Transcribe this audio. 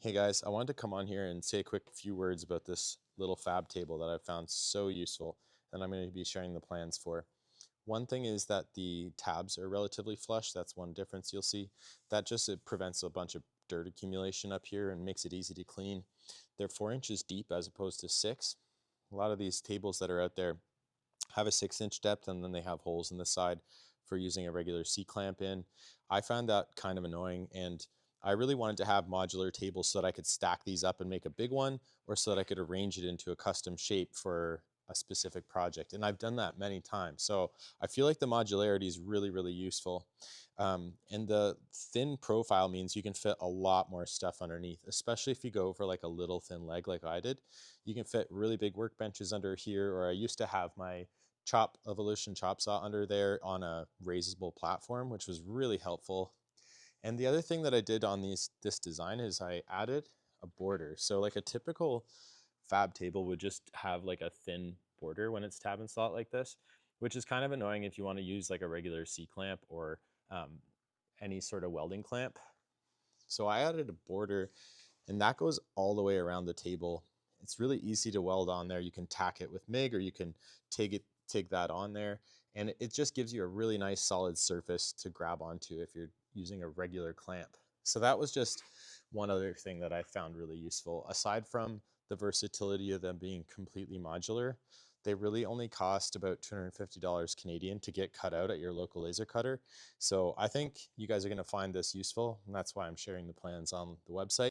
Hey guys, I wanted to come on here and say a quick few words about this little fab table that I've found so useful and I'm going to be sharing the plans for. One thing is that the tabs are relatively flush. That's one difference you'll see. That just it prevents a bunch of dirt accumulation up here and makes it easy to clean. They're 4 inches deep as opposed to 6. A lot of these tables that are out there have a 6 inch depth and then they have holes in the side for using a regular C-clamp in. I found that kind of annoying, and I really wanted to have modular tables so that I could stack these up and make a big one, or so that I could arrange it into a custom shape for a specific project. And I've done that many times. So I feel like the modularity is really, really useful. And the thin profile means you can fit a lot more stuff underneath, especially if you go for like a little thin leg like I did. You can fit really big workbenches under here, or I used to have my Evolution chop saw under there on a raisable platform, which was really helpful. And the other thing that I did on this design is I added a border. So like a typical fab table would just have like a thin border when it's tab and slot like this, which is kind of annoying if you want to use like a regular C-clamp or any sort of welding clamp. So I added a border, and that goes all the way around the table. It's really easy to weld on there. You can tack it with MIG, or you can take that on there, and it just gives you a really nice solid surface to grab onto if you're using a regular clamp. So that was just one other thing that I found really useful. Aside from the versatility of them being completely modular, they really only cost about $250 Canadian to get cut out at your local laser cutter. So I think you guys are going to find this useful, and that's why I'm sharing the plans on the website.